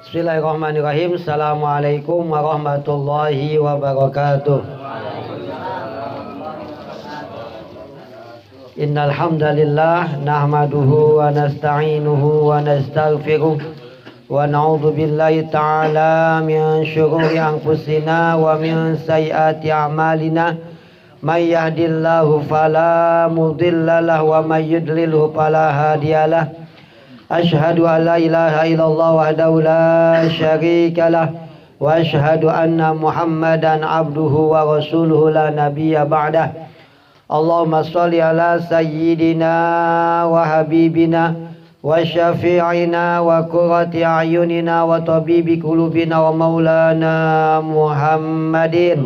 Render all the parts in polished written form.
Bismillahirrahmanirrahim. Assalamualaikum warahmatullahi wabarakatuh. Innal hamdalillah nahmaduhu wa nasta'inuhu wa nastaghfiruh wa na'udzu billahi ta'ala min syururi anfusina wa min sayyiati a'malina. May yahdihillahu fala mudilla lahu wa may yudlilhu fala hadiyalah. Asyhadu an la ilaha illallah wahdahu la syarika lah wa asyhadu anna Muhammadan abduhu wa rasuluhu la nabiyya ba'dah. Allahumma shalli ala sayyidina wa habibina wa syafi'ina wa qurrati a'yunina wa tabibi qulubina wa maulana Muhammadin.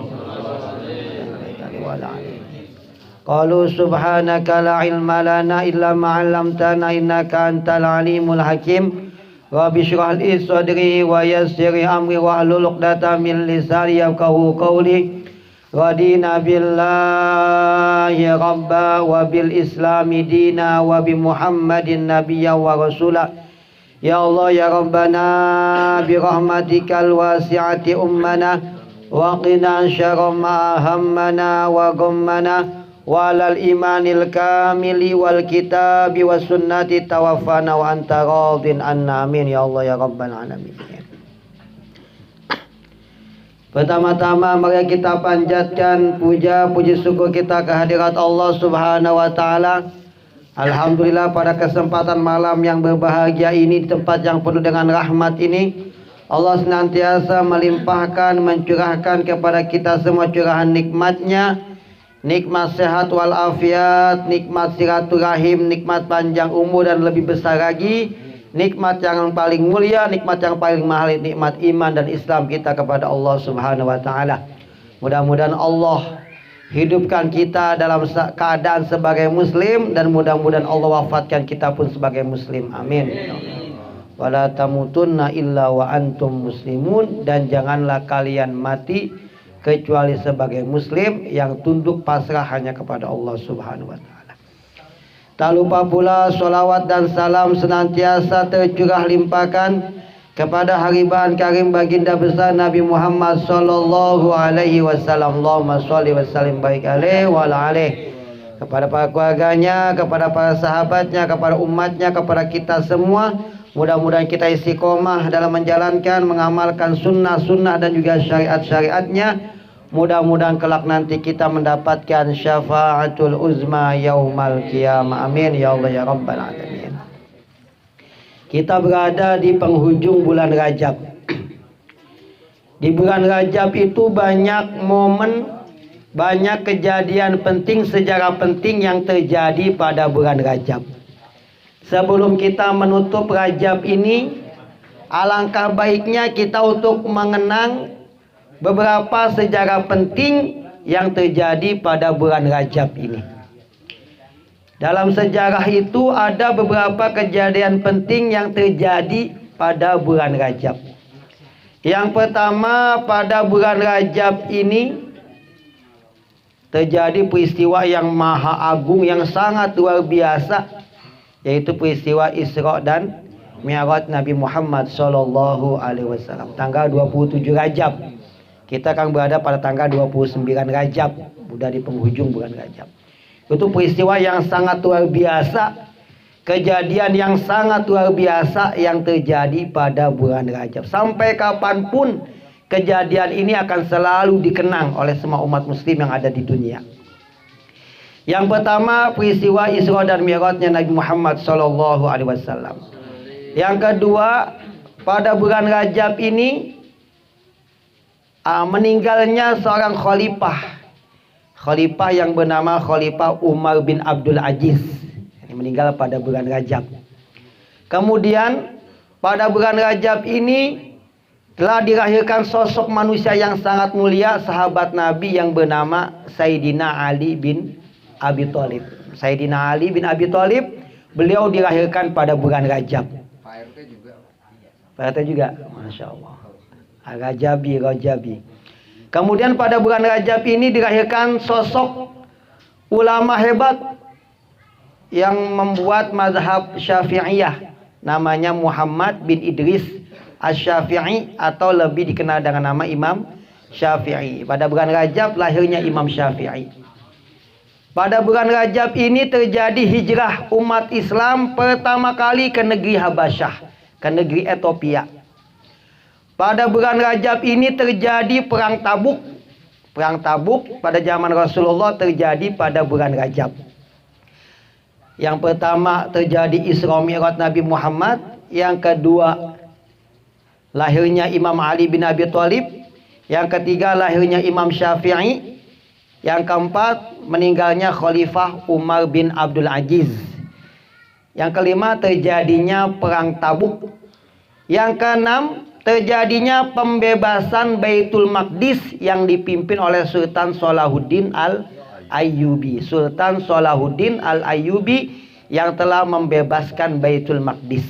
Qalu subhanaka la ilma lana illa ma 'allamtana innaka antal alimul hakim. Rabbi shrah li sadri wa yassir li amri wa hlul 'uqdatam min lisani yafqahu qawli. Radina billahi rabba wa bil islami dina wa bi Muhammadin nabiyya wa rasula. Ya Allah ya Rabbana bi rahmatikal wasi'ati ummana wa qina syarra ma hammana wa ghammana walal imanil kamili wal kitabi was sunnati tawaffana wa anta radin anna amin ya Allah ya rabbal alamin. Pertama-tama mari kita panjatkan puja puji syukur kita kehadirat Allah Subhanahu wa taala. Alhamdulillah pada kesempatan malam yang berbahagia ini, di tempat yang penuh dengan rahmat ini, Allah senantiasa melimpahkan, mencurahkan kepada kita semua curahan nikmatnya. Nikmat sehat walafiat, nikmat silaturahim, nikmat panjang umur dan lebih besar lagi, nikmat yang paling mulia, nikmat yang paling mahal, nikmat iman dan Islam kita kepada Allah Subhanahu wa taala. Mudah-mudahan Allah hidupkan kita dalam keadaan sebagai muslim dan mudah-mudahan Allah wafatkan kita pun sebagai muslim. Amin. Wala tamutunna illa wa antum muslimun, dan janganlah kalian mati kecuali sebagai muslim yang tunduk pasrah hanya kepada Allah Subhanahu wa taala. Tak lupa pula sholawat dan salam senantiasa tercurah limpahkan kepada hariban karim baginda besar Nabi Muhammad sallallahu alaihi wasallam. Allahumma sholli wa sallim baik alaihi wa ala alihi, kepada para keluarganya, kepada para sahabatnya, kepada umatnya, kepada kita semua. Mudah-mudahan kita istiqomah dalam menjalankan, mengamalkan sunnah-sunnah dan juga syariat-syariatnya. Mudah-mudahan kelak nanti kita mendapatkan syafaatul uzma yaumal qiyamah. Amin ya Allah ya rabbal alamin. Kita berada di penghujung bulan Rajab. Di bulan Rajab itu banyak momen, banyak kejadian penting, sejarah penting yang terjadi pada bulan Rajab. Sebelum kita menutup Rajab ini, alangkah baiknya kita untuk mengenang beberapa sejarah penting yang terjadi pada bulan Rajab ini. Dalam sejarah itu ada beberapa kejadian penting yang terjadi pada bulan Rajab. Yang pertama, pada bulan Rajab ini terjadi peristiwa yang maha agung, yang sangat luar biasa, yaitu peristiwa Isra dan Mi'raj Nabi Muhammad sallallahu alaihi wasallam tanggal 27 Rajab. Kita akan berada pada tanggal 29 Rajab, sudah di penghujung bulan Rajab. Itu peristiwa yang sangat luar biasa, kejadian yang sangat luar biasa yang terjadi pada bulan Rajab. Sampai kapanpun kejadian ini akan selalu dikenang oleh semua umat muslim yang ada di dunia. Yang pertama, peristiwa Isra dan Mi'rajnya Nabi Muhammad sallallahu alaihi wasallam. Yang kedua, pada bulan Rajab ini meninggalnya seorang khalifah yang bernama Khalifah Umar bin Abdul Aziz. Ini meninggal pada bulan Rajab. Kemudian pada bulan Rajab ini telah dilahirkan sosok manusia yang sangat mulia, sahabat Nabi yang bernama Sayyidina Ali bin Abi Thalib. Sayyidina Ali bin Abi Thalib, beliau dilahirkan pada bulan Rajab. Pak RT juga, Masya Allah. Rajabi. Kemudian pada bulan Rajab ini dilahirkan sosok ulama hebat yang membuat mazhab Syafi'iyah, namanya Muhammad bin Idris Asy-Syafi'i atau lebih dikenal dengan nama Imam Syafi'i. Pada bulan Rajab lahirnya Imam Syafi'i. Pada bulan Rajab ini terjadi hijrah umat Islam pertama kali ke negeri Habasyah, ke negeri Ethiopia. Pada bulan Rajab ini terjadi perang Tabuk. Perang Tabuk pada zaman Rasulullah terjadi pada bulan Rajab. Yang pertama terjadi Isra Mi'raj Nabi Muhammad. Yang kedua lahirnya Imam Ali bin Abi Thalib. Yang ketiga lahirnya Imam Syafi'i. Yang keempat meninggalnya Khalifah Umar bin Abdul Aziz. Yang kelima terjadinya perang Tabuk. Yang keenam terjadinya pembebasan Baitul Maqdis yang dipimpin oleh Sultan Salahuddin Al-Ayyubi. Sultan Salahuddin Al-Ayyubi yang telah membebaskan Baitul Maqdis.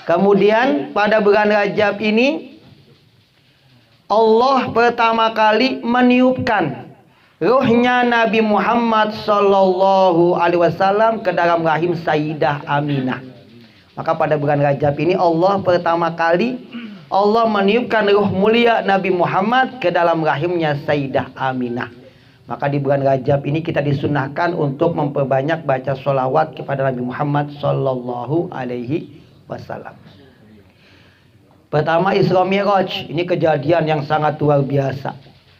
Kemudian pada bulan Rajab ini Allah pertama kali meniupkan ruhnya Nabi Muhammad sallallahu alaihi wasallam ke dalam rahim Sayyidah Aminah. Maka pada bulan Rajab ini Allah pertama kali Allah meniupkan ruh mulia Nabi Muhammad ke dalam rahimnya Sayyidah Aminah. Maka di bulan Rajab ini kita disunahkan untuk memperbanyak baca sholawat kepada Nabi Muhammad sallallahu alaihi wasallam. Pertama Isra Mi'raj, ini kejadian yang sangat luar biasa.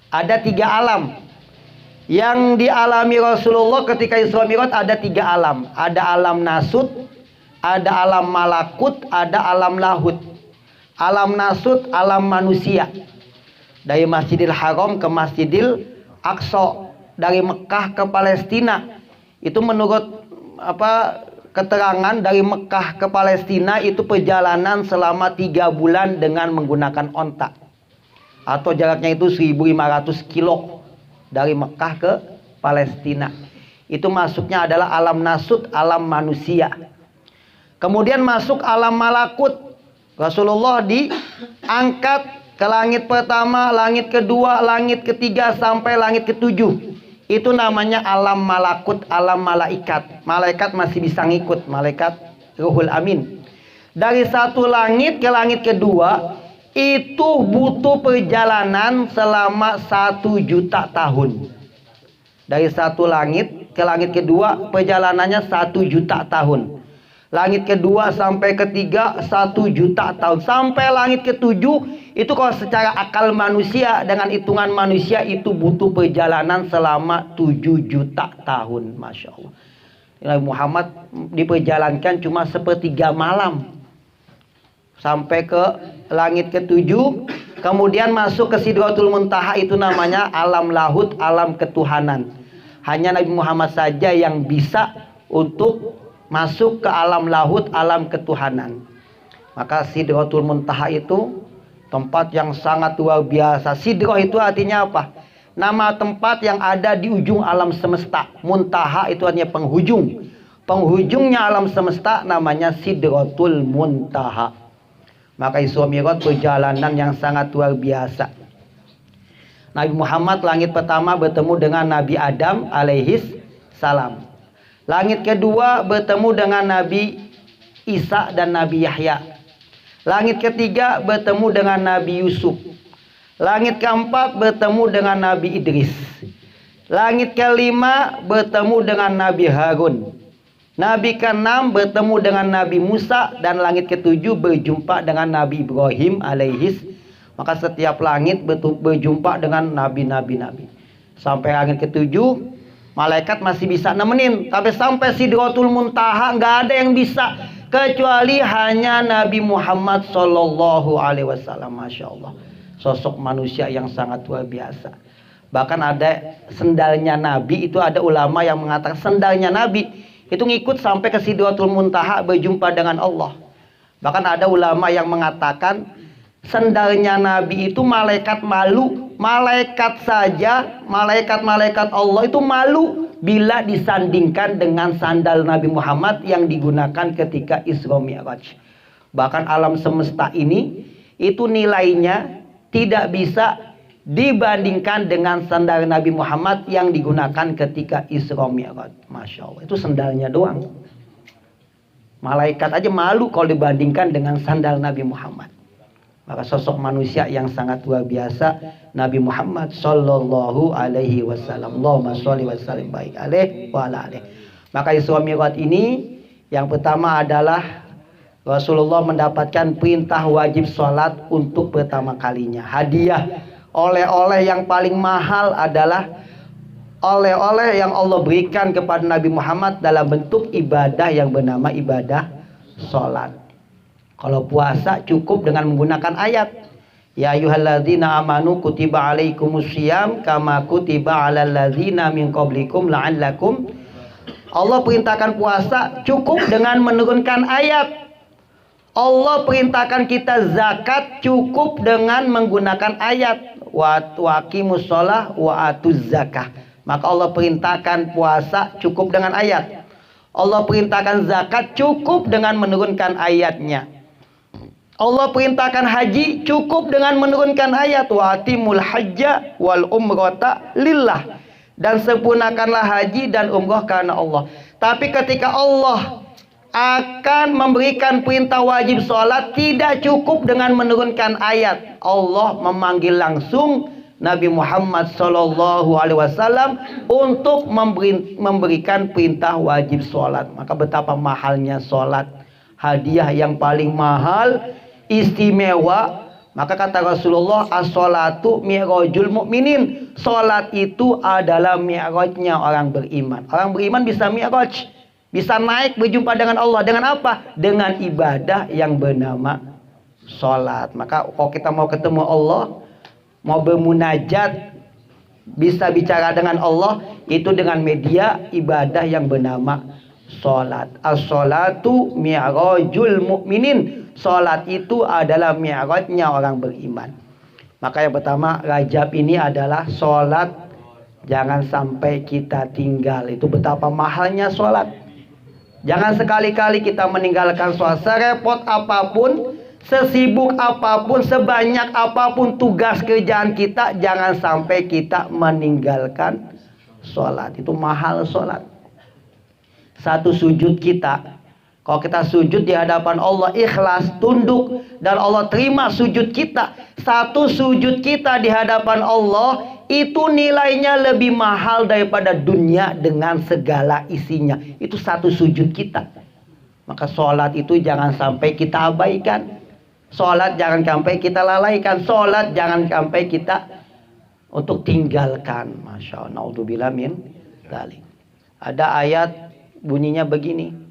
Ada 3 alam yang dialami Rasulullah ketika Isra Mi'raj. Ada 3 alam. Ada alam nasut, ada alam malakut, ada alam lahut. Alam nasut, alam manusia. Dari Masjidil Haram ke Masjidil Aqsa, dari Mekah ke Palestina. Itu menurut keterangan dari Mekah ke Palestina itu perjalanan selama 3 bulan dengan menggunakan onta. Atau jaraknya itu 1500 kilo dari Mekah ke Palestina. Itu masuknya adalah alam nasut, alam manusia. Kemudian masuk alam malakut. Rasulullah diangkat ke langit pertama, langit kedua, langit ketiga sampai langit ketujuh. Itu namanya alam malakut, alam malaikat. Malaikat masih bisa ngikut, malaikat Ruhul Amin. Dari satu langit ke langit kedua itu butuh perjalanan selama 1 juta tahun. Dari satu langit ke langit kedua perjalanannya 1 juta tahun. Langit kedua sampai ketiga 1 juta tahun. Sampai langit ketujuh itu kalau secara akal manusia dengan hitungan manusia itu butuh perjalanan selama 7 juta tahun. Masya Allah. Nabi Muhammad diperjalankan cuma 1/3 malam. Sampai ke langit ketujuh. Kemudian masuk ke Sidratul Muntaha, itu namanya alam lahut, alam ketuhanan. Hanya Nabi Muhammad saja yang bisa untuk masuk ke alam lahut, alam ketuhanan. Maka Sidratul Muntaha itu tempat yang sangat luar biasa. Sidrah itu artinya apa? Nama tempat yang ada di ujung alam semesta. Muntaha itu artinya penghujung. Penghujungnya alam semesta namanya Sidratul Muntaha. Maka Isra Mi'raj perjalanan yang sangat luar biasa. Nabi Muhammad langit pertama bertemu dengan Nabi Adam alaihis salam. Langit kedua bertemu dengan Nabi Isa dan Nabi Yahya. Langit ketiga bertemu dengan Nabi Yusuf. Langit keempat bertemu dengan Nabi Idris. Langit kelima bertemu dengan Nabi Harun. Nabi keenam bertemu dengan Nabi Musa. Dan langit ketujuh berjumpa dengan Nabi Ibrahim alaihis. Maka setiap langit berjumpa dengan nabi-nabi. Sampai langit ketujuh malaikat masih bisa nemenin. Tapi sampai Sidratul Muntaha nggak ada yang bisa kecuali hanya Nabi Muhammad sallallahu alaihi wasallam. Masya Allah, sosok manusia yang sangat luar biasa. Bahkan ada sendalnya Nabi, itu ada ulama yang mengatakan sendalnya Nabi itu ngikut sampai ke Sidratul Muntaha berjumpa dengan Allah. Bahkan ada ulama yang mengatakan sendalnya Nabi itu malaikat malu. Malaikat saja, malaikat-malaikat Allah itu malu bila disandingkan dengan sandal Nabi Muhammad yang digunakan ketika Isra Mi'raj. Bahkan alam semesta ini itu nilainya tidak bisa dibandingkan dengan sandal Nabi Muhammad yang digunakan ketika Isra Mi'raj. Masya Allah, itu sandalnya doang. Malaikat aja malu kalau dibandingkan dengan sandal Nabi Muhammad. Maka sosok manusia yang sangat luar biasa Nabi Muhammad sallallahu alaihi wasallam. Allahumma sholli wa sallim baik alaihi wa ala alihi. Maka Isra Mi'raj ini yang pertama adalah Rasulullah mendapatkan perintah wajib sholat untuk pertama kalinya. Hadiah oleh-oleh yang paling mahal adalah oleh-oleh yang Allah berikan kepada Nabi Muhammad dalam bentuk ibadah yang bernama ibadah sholat. Kalau puasa cukup dengan menggunakan ayat ya ayyuhalladzina amanu kutiba alaikumusiyam kama kutiba alal ladzina min qablikum la'allakum. Allah perintahkan puasa cukup dengan menurunkan ayat. Allah perintahkan kita zakat cukup dengan menggunakan ayat wa aqimus shalah wa atuz zakah. Maka Allah perintahkan puasa cukup dengan ayat. Allah perintahkan zakat cukup dengan menurunkan ayatnya. Allah perintahkan haji cukup dengan menurunkan ayat wa atimul hajja wal umrata lillah. Dan sempurnakanlah haji dan umrah karena Allah. Tapi ketika Allah akan memberikan perintah wajib sholat, tidak cukup dengan menurunkan ayat. Allah memanggil langsung Nabi Muhammad sallallahu alaihi wasallam untuk memberikan perintah wajib sholat. Maka betapa mahalnya sholat, hadiah yang paling mahal, istimewa. Maka kata Rasulullah, as-sholatu mi'rajul mu'minin. Sholat itu adalah mi'rajnya orang beriman. Orang beriman bisa mi'raj, bisa naik berjumpa dengan Allah. Dengan apa? Dengan ibadah yang bernama sholat. Maka kalau kita mau ketemu Allah, mau bermunajat, bisa bicara dengan Allah, itu dengan media ibadah yang bernama sholat. As-sholatu mi'rajul mu'minin. Sholat itu adalah mi'rajnya orang beriman. Maka yang pertama, Rajab ini adalah sholat. Jangan sampai kita tinggal. Itu betapa mahalnya sholat. Jangan sekali-kali kita meninggalkan sholat. Serepot apapun, sesibuk apapun, sebanyak apapun tugas kerjaan kita, jangan sampai kita meninggalkan sholat. Itu mahal sholat. Satu sujud kita, kalau kita sujud di hadapan Allah ikhlas, tunduk, dan Allah terima sujud kita, satu sujud kita di hadapan Allah itu nilainya lebih mahal daripada dunia dengan segala isinya. Itu satu sujud kita. Maka sholat itu jangan sampai kita abaikan. Sholat jangan sampai kita lalaikan. Sholat jangan sampai kita untuk tinggalkan. Masya Allah. Naudzubillah min dzalik. Ada ayat bunyinya begini.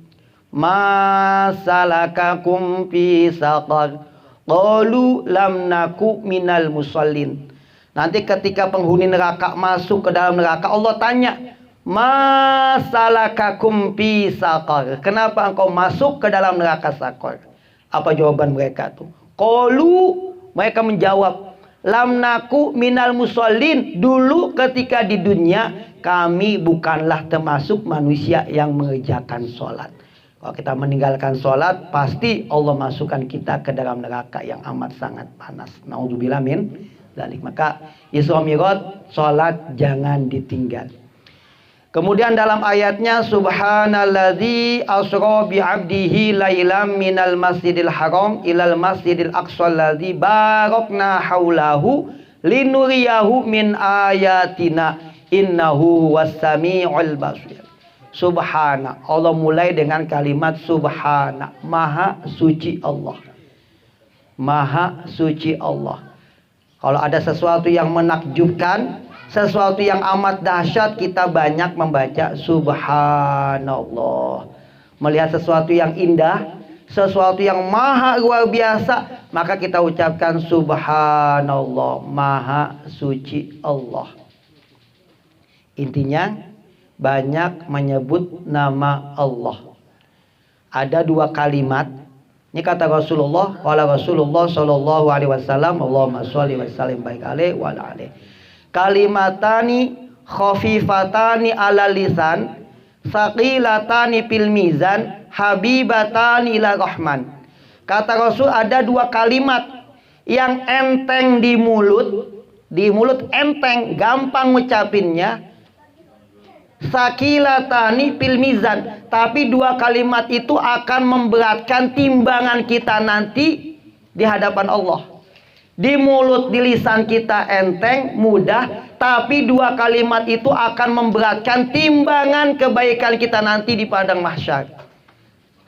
Masalakakum fi saqar qalu lam naku minal musallin. Nanti ketika penghuni neraka masuk ke dalam neraka, Allah tanya, masalakakum fi saqar, kenapa engkau masuk ke dalam neraka Saqar? Apa jawaban mereka tuh? Qalu, mereka menjawab, lam naku minal musallin. Dulu ketika di dunia kami bukanlah termasuk manusia yang mengerjakan sholat. Kalau kita meninggalkan sholat, pasti Allah masukkan kita ke dalam neraka yang amat sangat panas. Naudzubillah min dzalik. Maka Isra Mi'raj, sholat jangan ditinggal. Kemudian dalam ayatnya, subhanalladzi asra bi 'abdihi lailam minal masjidil haram ilal masjidil aqsal ladzi barakna haulahu linuriyahu min ayatina innahu was-sami'ul basir. Subhana, Allah mulai dengan kalimat subhana, maha suci Allah. Maha suci Allah. Kalau ada sesuatu yang menakjubkan, sesuatu yang amat dahsyat, kita banyak membaca subhanallah. Melihat sesuatu yang indah, sesuatu yang maha luar biasa, maka kita ucapkan subhanallah, maha suci Allah. Intinya banyak menyebut nama Allah. Ada dua kalimat. Ini kata Rasulullah, qala Rasulullah sallallahu alaihi wasallam, Allahumma sholli wa sallim baik alaihi wa ala alihi. Kalimatani khafifatani ala lisan, saqilatani fil mizan, habibatani ila rahman. Kata Rasul, ada dua kalimat yang enteng di mulut enteng, gampang ngucapinnya. Sakilatani fil mizan, tapi dua kalimat itu akan memberatkan timbangan kita nanti di hadapan Allah. Di mulut, di lisan kita enteng, mudah, tapi dua kalimat itu akan memberatkan timbangan kebaikan kita nanti di padang mahsyar.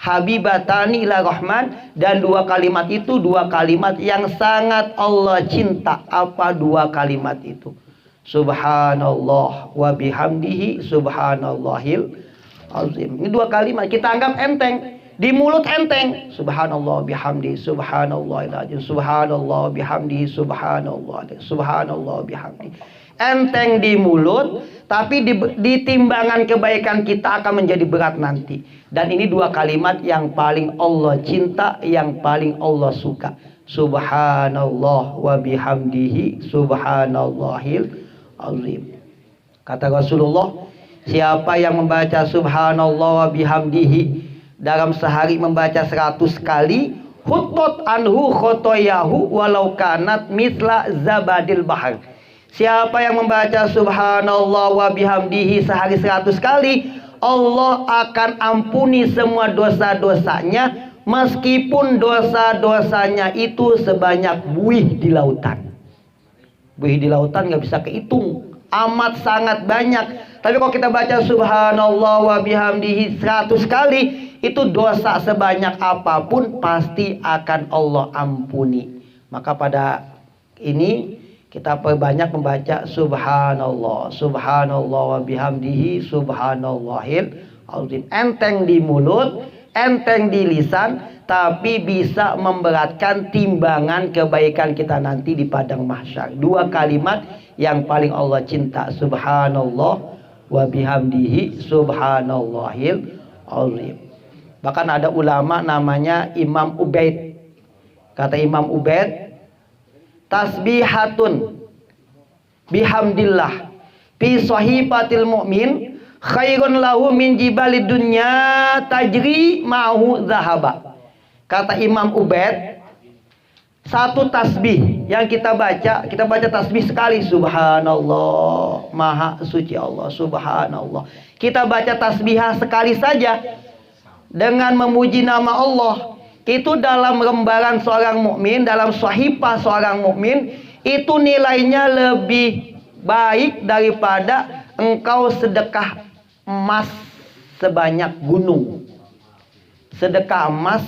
Habibatani ila rahman, dan dua kalimat itu dua kalimat yang sangat Allah cinta. Apa dua kalimat itu? Subhanallah wa bihamdihi subhanallahil azim. Ini dua kalimat kita anggap enteng. Di mulut enteng, subhanallah bihamdi subhanallahil azim, subhanallah bihamdi subhanallah, subhanallah bihamdi. Enteng di mulut, tapi di timbangan kebaikan kita akan menjadi berat nanti. Dan ini dua kalimat yang paling Allah cinta, yang paling Allah suka. Subhanallah wa bihamdihi subhanallahil azim. Kata Rasulullah, siapa yang membaca subhanallah wa bihamdihi dalam sehari membaca 100 kali, hutot anhu khotoyahu walau kanat misla zabadil bahar. Siapa yang membaca subhanallah wa bihamdihi sehari 100 kali, Allah akan ampuni semua dosa-dosanya, meskipun dosa-dosanya itu sebanyak buih di lautan. Buih di lautan gak bisa kehitung, amat sangat banyak. Tapi kalau kita baca subhanallah wa bihamdihi 100 kali, itu dosa sebanyak apapun pasti akan Allah ampuni. Maka pada ini kita perbanyak membaca subhanallah, subhanallah wa bihamdihi subhanallahil azim. Enteng di mulut, enteng di lisan, tapi bisa memberatkan timbangan kebaikan kita nanti di padang mahsyar. Dua kalimat yang paling Allah cinta, subhanallah wa bihamdihi subhanallahil azim. Bahkan ada ulama namanya Imam Ubaid. Kata Imam Ubaid, tasbihatun bihamdillah fi sahifatil mu'min khairun lahu min jibalid dunya tajri ma'hu zahaba. Kata Imam Ubaid, satu tasbih yang kita baca tasbih sekali, subhanallah, maha suci Allah, subhanallah. Kita baca tasbihah sekali saja dengan memuji nama Allah, itu dalam lembaran seorang mukmin, dalam sahifah seorang mukmin, itu nilainya lebih baik daripada engkau sedekah emas sebanyak gunung. Sedekah emas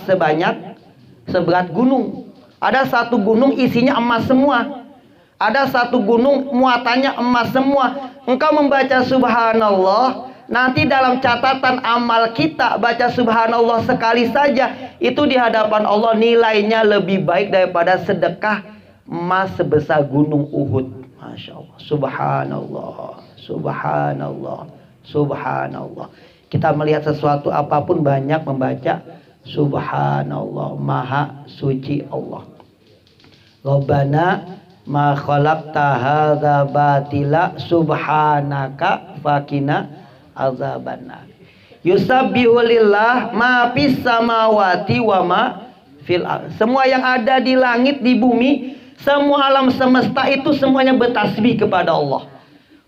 seberat gunung. Ada satu gunung isinya emas semua. Ada satu gunung muatannya emas semua. Engkau membaca subhanallah, nanti dalam catatan amal kita baca subhanallah sekali saja, itu di hadapan Allah nilainya lebih baik daripada sedekah emas sebesar gunung Uhud. Masya Allah. Subhanallah, subhanallah, subhanallah. Kita melihat sesuatu apapun banyak membaca subhanallah, maha suci Allah. Rabbana ma khalaqta hadza batila subhanaka faqina azabannar. Yusabbihu lillah ma fis samawati wa ma fil ardh. Semua yang ada di langit, di bumi, semua alam semesta itu semuanya bertasbih kepada Allah.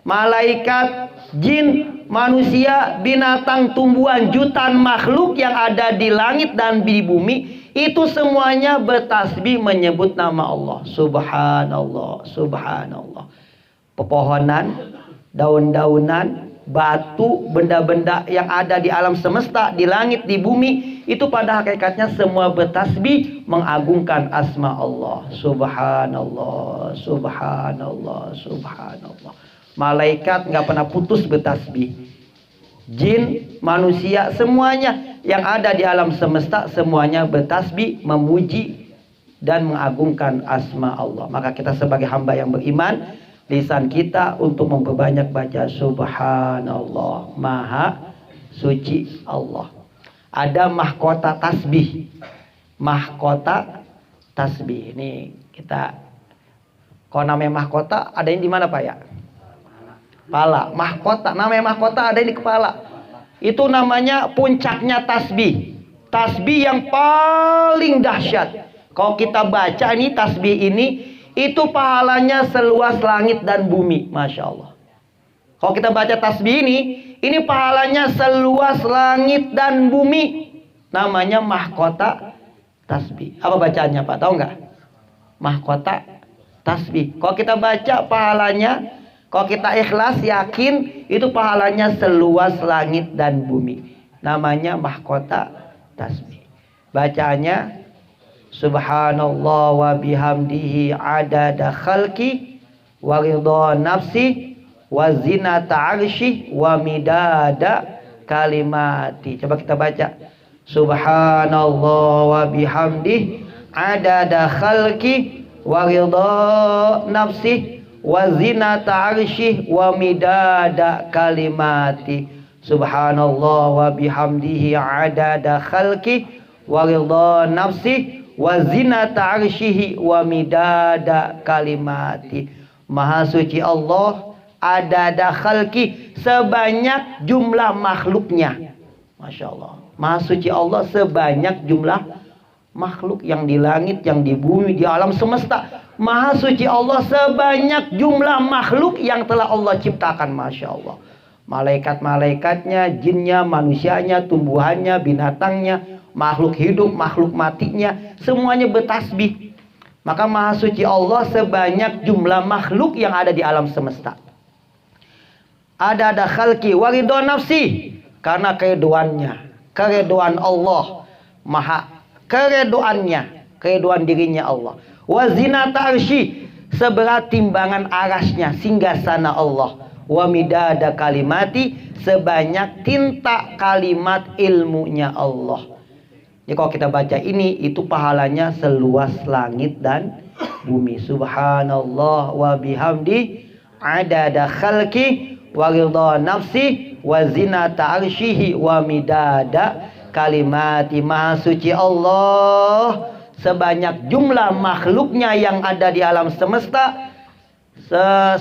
Malaikat, jin, manusia, binatang, tumbuhan, jutaan makhluk yang ada di langit dan di bumi, itu semuanya bertasbih menyebut nama Allah. Subhanallah, subhanallah. Pepohonan, daun-daunan, batu, benda-benda yang ada di alam semesta, di langit, di bumi, itu pada hakikatnya semua bertasbih mengagungkan asma Allah. Subhanallah, subhanallah, subhanallah. Malaikat nggak pernah putus bertasbih. Jin, manusia, semuanya yang ada di alam semesta semuanya bertasbih, memuji dan mengagungkan asma Allah. Maka kita sebagai hamba yang beriman, lisan kita untuk memperbanyak baca subhanallah, maha suci Allah. Ada mahkota tasbih. Mahkota tasbih. Ini kita, kalau namanya mahkota ada yang di mana Pak ya? Kepala. Mahkota, namanya mahkota ada di kepala. Itu namanya puncaknya tasbih. Tasbih yang paling dahsyat. Kalau kita baca ini tasbih ini, itu pahalanya seluas langit dan bumi. Masya Allah. Kalau kita baca tasbih ini pahalanya seluas langit dan bumi. Namanya mahkota tasbih. Apa bacaannya Pak? Tahu nggak? Mahkota tasbih. Kalau kita baca pahalanya, kalau kita ikhlas yakin, itu pahalanya seluas langit dan bumi. Namanya mahkota tasbih. Bacanya subhanallah wa bihamdihi adada khalqi wa ridha nafsi wa zinata arsyih wa midada kalimati. Coba kita baca subhanallah wa bihamdihi adada khalqi wa ridha nafsi wa zinata arsyih wa midada kalimati. Subhanallah wa bihamdihi adada khalqi wa ridha nafsi wa zinata arsyihi wa midada kalimati. Maha suci Allah adada khalqi, sebanyak jumlah makhluknya. Masya Allah. Maha suci Allah sebanyak jumlah makhluk yang di langit, yang di bumi, di alam semesta. Maha suci Allah sebanyak jumlah makhluk yang telah Allah ciptakan. Masya Allah. Malaikat-malaikatnya, jinnya, manusianya, tumbuhannya, binatangnya, makhluk hidup, makhluk matinya, semuanya bertasbih. Maka maha suci Allah sebanyak jumlah makhluk yang ada di alam semesta. Ada khalqi wa ridha nafsi, karena keredoan Allah, maha keredoannya, keredoan dirinya Allah. Wa zinata arsy, seberat timbangan arasnya, singgasana Allah. Wa midada kalimati, sebanyak tinta kalimat ilmunya Allah. Jadi kalau kita baca ini, itu pahalanya seluas langit dan bumi. Subhanallah wa bihamdi adada khalqi wa ridha nafsi wa zinata arsyihi wa midada kalimati. Maha suci Allah sebanyak jumlah makhluknya yang ada di alam semesta,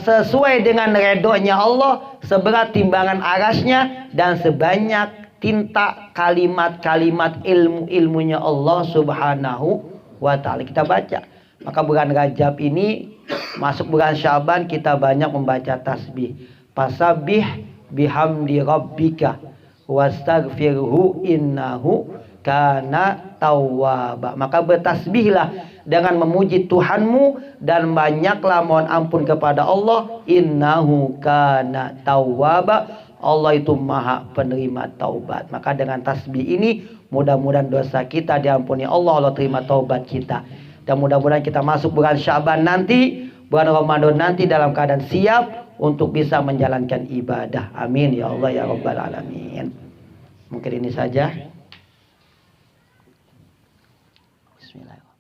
sesuai dengan redonya Allah, seberat timbangan arasnya, dan sebanyak tinta kalimat-kalimat ilmu-ilmunya Allah subhanahu wa ta'ala. Kita baca. Maka bulan Rajab ini masuk bulan Syaban, kita banyak membaca tasbih. Fasabbih bihamdi rabbika wastaghfirhu innahu kana tawwaba. Maka bertasbihlah dengan memuji Tuhanmu dan banyaklah mohon ampun kepada Allah. Innahu kana tawwaba. Allah itu maha penerima taubat. Maka dengan tasbih ini mudah-mudahan dosa kita diampuni Allah. Allah terima taubat kita. Dan mudah-mudahan kita masuk bulan Syaban nanti, bulan Ramadan nanti dalam keadaan siap untuk bisa menjalankan ibadah. Amin ya Allah ya Rabbal Alamin. Mungkin ini saja. Bismillahirrahmanirrahim.